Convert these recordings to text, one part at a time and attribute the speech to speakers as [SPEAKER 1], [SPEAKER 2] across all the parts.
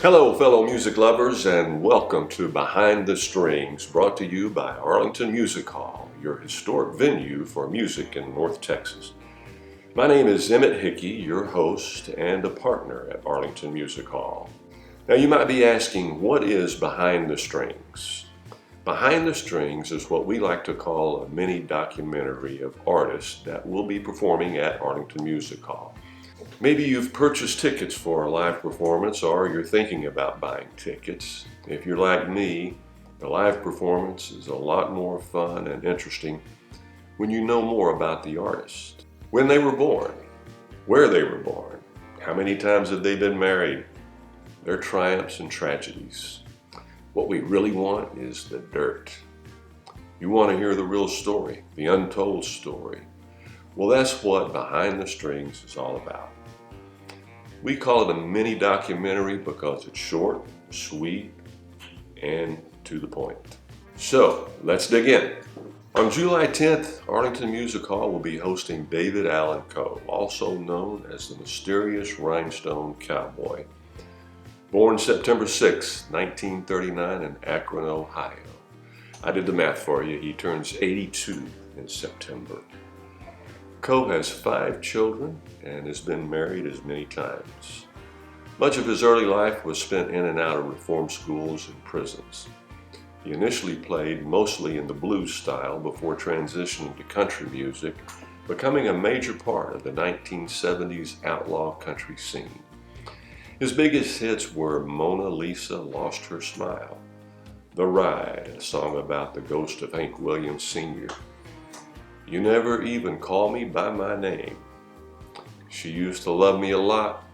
[SPEAKER 1] Hello, fellow music lovers, and welcome to Behind the Strings, brought to you by Arlington Music Hall, your historic venue for music in North Texas. My name is Emmett Hickey, your host and a partner at Arlington Music Hall. Now, you might be asking, what is Behind the Strings? Behind the Strings is what we like to call a mini documentary of artists that will be performing at Arlington Music Hall. Maybe you've purchased tickets for a live performance, or you're thinking about buying tickets. If you're like me, the live performance is a lot more fun and interesting when you know more about the artist. When they were born, where they were born, how many times have they been married, their triumphs and tragedies. What we really want is the dirt. You want to hear the real story, the untold story. Well, that's what Behind the Strings is all about. We call it a mini documentary because it's short, sweet, and to the point. So, let's dig in. On July 10th, Arlington Music Hall will be hosting David Allen Coe, also known as the Mysterious Rhinestone Cowboy. Born September 6, 1939 in Akron, Ohio. I did the math for you. He turns 82 in September. Coe has 5 children and has been married as many times. Much of his early life was spent in and out of reform schools and prisons. He initially played mostly in the blues style before transitioning to country music, becoming a major part of the 1970s outlaw country scene. His biggest hits were Mona Lisa Lost Her Smile, The Ride, a song about the ghost of Hank Williams Sr., You Never Even Call Me By My Name, She Used to Love Me a Lot,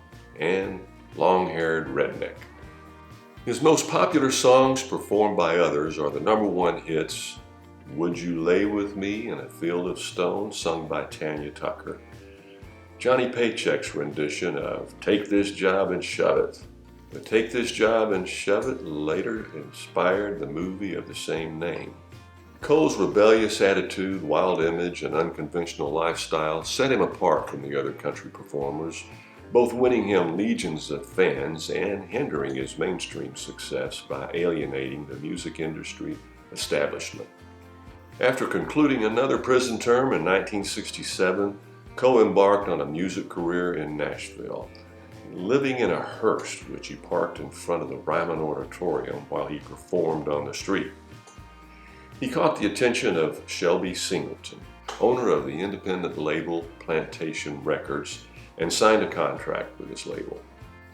[SPEAKER 1] and Long-Haired Redneck. His most popular songs performed by others are the #1 hits, Would You Lay With Me in a Field of Stone, sung by Tanya Tucker, Johnny Paycheck's rendition of Take This Job and Shove It. The Take This Job and Shove It later inspired the movie of the same name. Coe's rebellious attitude, wild image, and unconventional lifestyle set him apart from the other country performers, both winning him legions of fans and hindering his mainstream success by alienating the music industry establishment. After concluding another prison term in 1967, Coe embarked on a music career in Nashville, living in a hearse which he parked in front of the Ryman Auditorium while he performed on the street. He caught the attention of Shelby Singleton, owner of the independent label Plantation Records, and signed a contract with his label.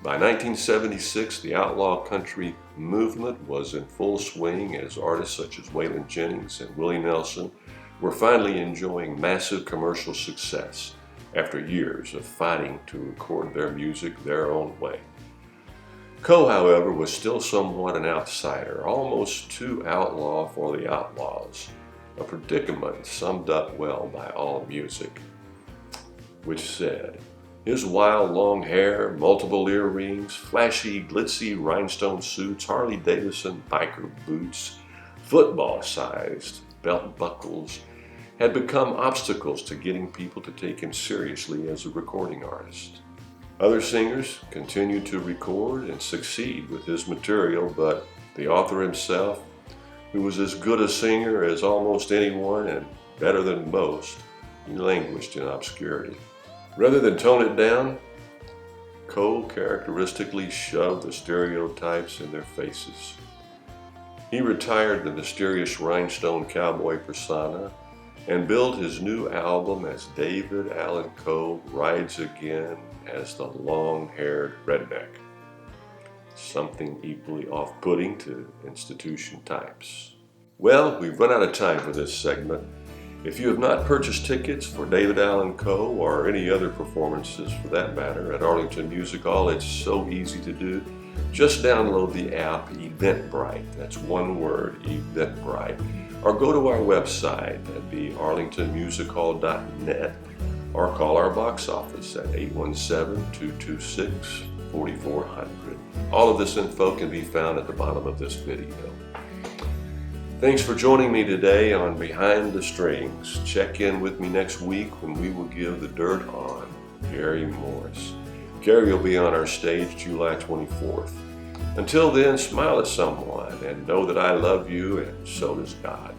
[SPEAKER 1] By 1976, the outlaw country movement was in full swing as artists such as Waylon Jennings and Willie Nelson were finally enjoying massive commercial success after years of fighting to record their music their own way. Coe, however, was still somewhat an outsider, almost too outlaw for the outlaws, a predicament summed up well by AllMusic, which said, his wild long hair, multiple earrings, flashy, glitzy rhinestone suits, Harley-Davidson biker boots, football-sized belt buckles had become obstacles to getting people to take him seriously as a recording artist. Other singers continued to record and succeed with his material, but the author himself, who was as good a singer as almost anyone and better than most, he languished in obscurity. Rather than tone it down, Coe characteristically shoved the stereotypes in their faces. He retired the mysterious rhinestone cowboy persona and billed his new album as David Allen Coe Rides Again as the Long-Haired Redneck, something equally off-putting to institution types. Well, we've run out of time for this segment. If you have not purchased tickets for David Allen Coe or any other performances for that matter at Arlington Music Hall, it's so easy to do. Just download the app Eventbrite, that's one word, Eventbrite, or go to our website at the arlingtonmusichall.net or call our box office at 817-226-4400. All of this info can be found at the bottom of this video. Thanks for joining me today on Behind the Strings. Check in with me next week when we will give the dirt on Gary Morris. Gary will be on our stage July 24th. Until then, smile at someone and know that I love you, and so does God.